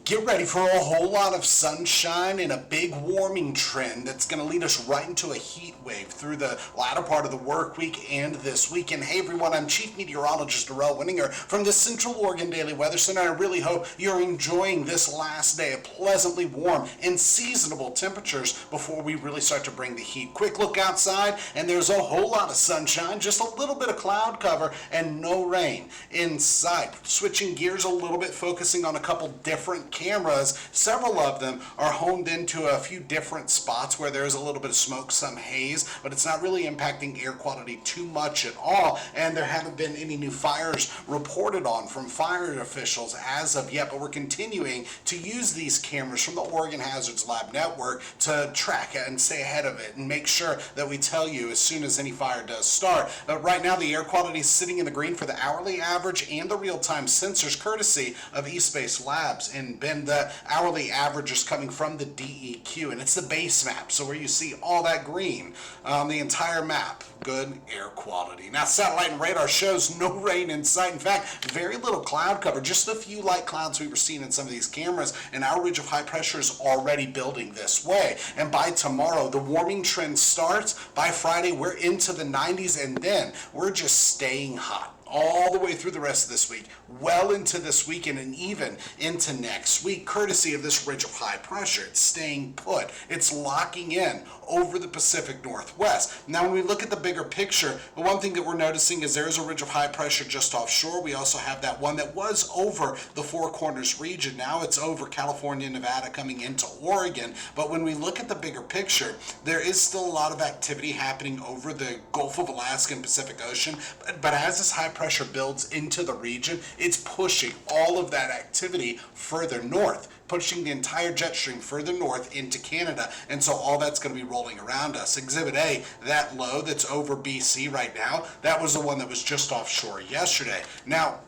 Get ready for a whole lot of sunshine and a big warming trend that's going to lead us right into a heat wave through the latter part of the work week and this week. And hey everyone, I'm Chief Meteorologist Darrell Winninger from the Central Oregon Daily Weather Center. I really hope you're enjoying this last day of pleasantly warm and seasonable temperatures before we really start to bring the heat. Quick look outside and there's a whole lot of sunshine, just a little bit of cloud cover and no rain inside. Switching gears a little bit, focusing on a couple different cameras. Several of them are honed into a few different spots where there's a little bit of smoke, some haze, but it's not really impacting air quality too much at all, and there haven't been any new fires reported on from fire officials as of yet, but we're continuing to use these cameras from the Oregon Hazards Lab Network to track it and stay ahead of it and make sure that we tell you as soon as any fire does start. But right now the air quality is sitting in the green for the hourly average and the real-time sensors courtesy of eSpace Labs in Bend. The hourly average is coming from the DEQ, and it's the base map, so where you see all that green on the entire map, good air quality. Now satellite and radar shows no rain in sight. In fact, very little cloud cover, just a few light clouds we were seeing in some of these cameras, and our ridge of high pressure is already building this way. And by tomorrow the warming trend starts. By Friday we're into the 90s, and then we're just staying hot all the way through the rest of this week, well into this weekend, and even into next week, courtesy of this ridge of high pressure. It's staying put. It's locking in over the Pacific Northwest. Now, when we look at the bigger picture, the one thing that we're noticing is there is a ridge of high pressure just offshore. We also have that one that was over the Four Corners region. Now it's over California, Nevada, coming into Oregon. But when we look at the bigger picture, there is still a lot of activity happening over the Gulf of Alaska and Pacific Ocean. But as this high pressure builds into the region, it's pushing all of that activity further north, pushing the entire jet stream further north into Canada, and so all that's going to be rolling around us. Exhibit A, that low that's over BC right now, that was the one that was just offshore yesterday. Now,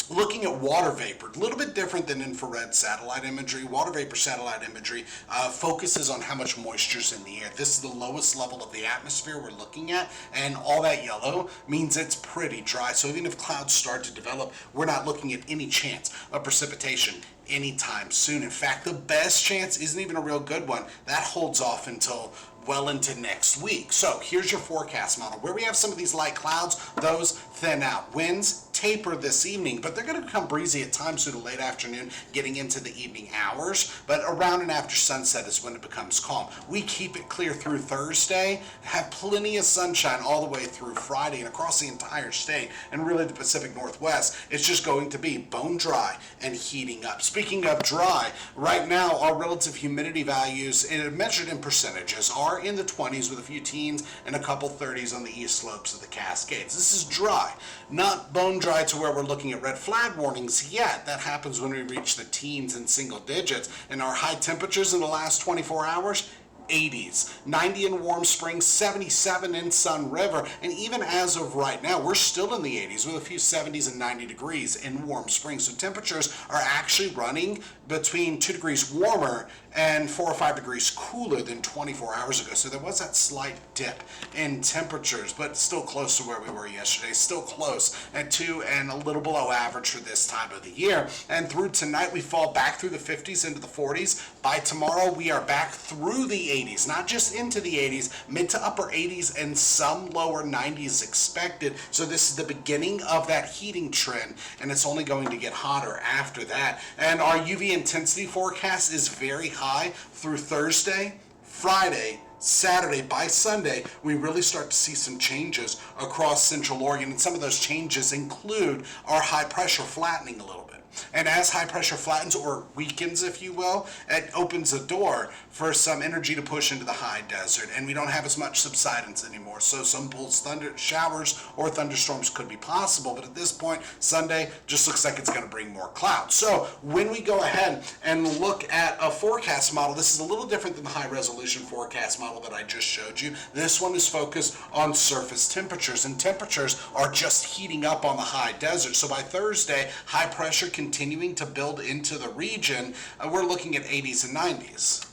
looking at water vapor, a little bit different than infrared satellite imagery. Water vapor satellite imagery focuses on how much moisture is in the air. This is the lowest level of the atmosphere we're looking at, and all that yellow means it's pretty dry. So even if clouds start to develop, we're not looking at any chance of precipitation anytime soon. In fact, the best chance isn't even a real good one. That holds off until well into next week. So here's your forecast model. Where we have some of these light clouds, those thin out. Winds taper this evening, but they're going to become breezy at times through the late afternoon, getting into the evening hours. But around and after sunset is when it becomes calm. We keep it clear through Thursday, have plenty of sunshine all the way through Friday and across the entire state, and really the Pacific Northwest. It's just going to be bone dry and heating up. Speaking of dry, right now our relative humidity values, measured in percentages, are in the 20s with a few teens and a couple 30s on the east slopes of the Cascades. This is dry, not bone dry to where we're looking at red flag warnings yet. That happens when we reach the teens and single digits. And our high temperatures in the last 24 hours, 80s, 90 in Warm Springs, 77 in Sun River, and even as of right now, we're still in the 80s with a few 70s and 90 degrees in Warm Springs. So temperatures are actually running between 2 degrees warmer and 4 or 5 degrees cooler than 24 hours ago. So there was that slight dip in temperatures, but still close to where we were yesterday, still close at 2 and a little below average for this time of the year. And through tonight, we fall back through the 50s into the 40s. By tomorrow, we are back through the 80s, not just into the 80s, mid to upper 80s and some lower 90s expected. So this is the beginning of that heating trend, and it's only going to get hotter after that. And our UV intensity forecast is very high through Thursday, Friday, Saturday. By Sunday, we really start to see some changes across Central Oregon, and some of those changes include our high pressure flattening a little bit. And as high pressure flattens or weakens, if you will, it opens a door for some energy to push into the high desert, and we don't have as much subsidence anymore. So some pulls, thunder showers or thunderstorms could be possible, but at this point, Sunday just looks like it's going to bring more clouds. So when we go ahead and look at a forecast model, this is a little different than the high resolution forecast model that I just showed you. This one is focused on surface temperatures, and temperatures are just heating up on the high desert. So by Thursday, high pressure continuing to build into the region, we're looking at 80s and 90s.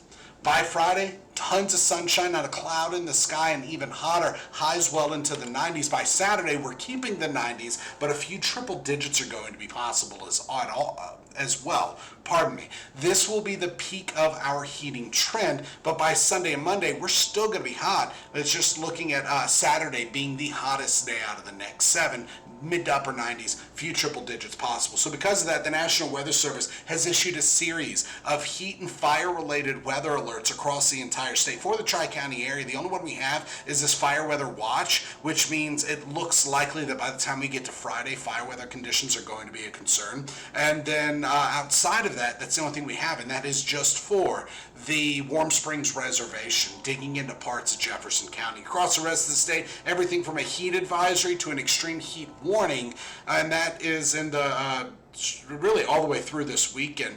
By Friday, tons of sunshine, not a cloud in the sky, and even hotter. Highs well into the 90s. By Saturday, we're keeping the 90s, but a few triple digits are going to be possible as well. Pardon me. This will be the peak of our heating trend, but by Sunday and Monday, we're still going to be hot. It's just looking at Saturday being the hottest day out of the next 7. Mid to upper 90s, few triple digits possible. So because of that, the National Weather Service has issued a series of heat and fire related weather alerts across the entire state. For the Tri-County area, the only one we have is this fire weather watch, which means it looks likely that by the time we get to Friday, fire weather conditions are going to be a concern. And then outside of that, that's the only thing we have, and that is just for the Warm Springs Reservation, digging into parts of Jefferson County. Across the rest of the state, everything from a heat advisory to an extreme heat warning, and that is in the really all the way through this weekend.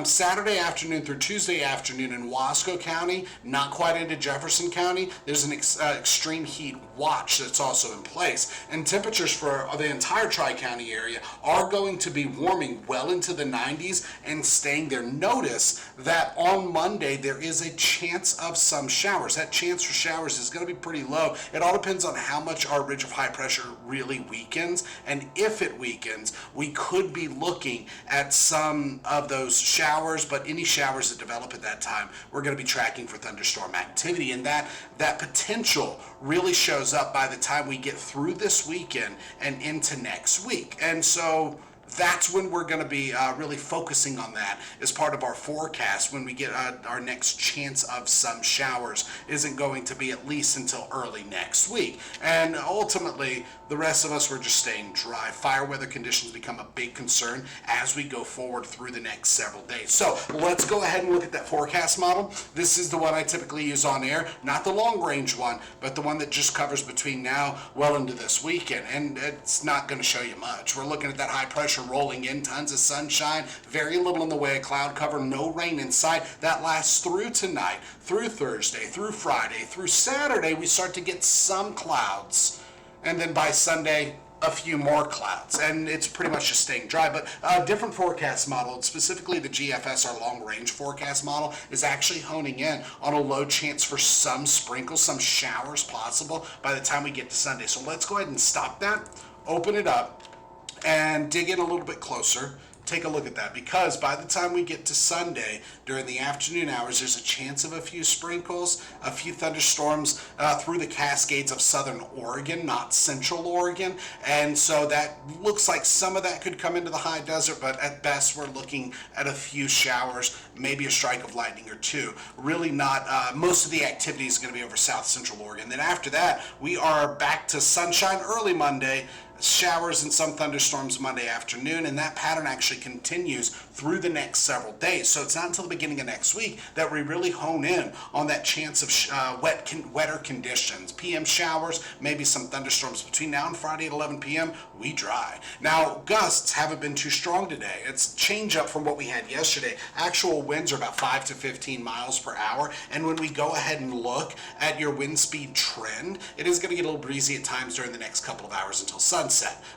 Saturday afternoon through Tuesday afternoon in Wasco County, not quite into Jefferson County, there's an extreme heat watch that's also in place. And temperatures for the entire Tri-County area are going to be warming well into the 90s and staying there. Notice that on Monday there is a chance of some showers. That chance for showers is going to be pretty low. It all depends on how much our ridge of high pressure really weakens, and if it weakens, we could be looking at some of those showers, but any showers that develop at that time, we're going to be tracking for thunderstorm activity, and that potential really shows up by the time we get through this weekend and into next week. And so that's when we're going to be really focusing on that as part of our forecast. When we get our next chance of some showers isn't going to be at least until early next week. And ultimately, the rest of us, we're just staying dry. Fire weather conditions become a big concern as we go forward through the next several days. So let's go ahead and look at that forecast model. This is the one I typically use on air, not the long range one, but the one that just covers between now well into this weekend. And it's not going to show you much. We're looking at that high pressure rolling in, tons of sunshine, very little in the way of cloud cover, no rain in sight. That lasts through tonight, through Thursday, through Friday, through Saturday. We start to get some clouds, and then by Sunday, a few more clouds, and it's pretty much just staying dry. But a different forecast model, specifically the GFS, our long range forecast model, is actually honing in on a low chance for some sprinkles, some showers possible by the time we get to Sunday. So let's go ahead and stop that, open it up, and dig in a little bit closer. Take a look at that, because by the time we get to Sunday during the afternoon hours, there's a chance of a few sprinkles, a few thunderstorms through the Cascades of southern Oregon, not central Oregon. And so that looks like some of that could come into the high desert, but at best we're looking at a few showers, maybe a strike of lightning or two. Really not, most of the activity is going to be over south central Oregon. Then after that, we are back to sunshine early Monday, showers and some thunderstorms Monday afternoon, and that pattern actually continues through the next several days. So it's not until the beginning of next week that we really hone in on that chance of wetter conditions. PM showers, maybe some thunderstorms. Between now and Friday at 11 p.m., we dry. Now, gusts haven't been too strong today. It's change up from what we had yesterday. Actual winds are about 5 to 15 miles per hour, and when we go ahead and look at your wind speed trend, it is going to get a little breezy at times during the next couple of hours until sunset.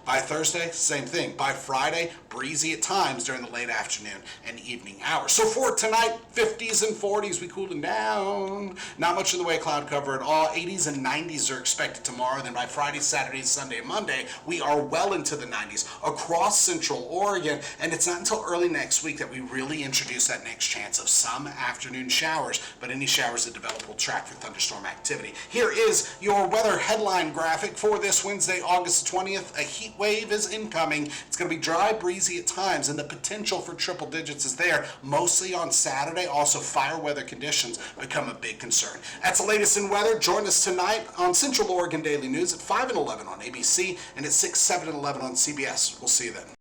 By Thursday, same thing. By Friday, breezy at times during the late afternoon and evening hours. So for tonight, 50s and 40s, we cooling down. Not much in the way of cloud cover at all. 80s and 90s are expected tomorrow. Then by Friday, Saturday, Sunday, and Monday, we are well into the 90s across central Oregon. And it's not until early next week that we really introduce that next chance of some afternoon showers. But any showers that develop will track for thunderstorm activity. Here is your weather headline graphic for this Wednesday, August 20th. A heat wave is incoming. It's going to be dry, breezy at times, and the potential for triple digits is there, mostly on Saturday. Also, fire weather conditions become a big concern. That's the latest in weather. Join us tonight on Central Oregon Daily News at 5 and 11 on ABC and at 6, 7, and 11 on CBS. We'll see you then.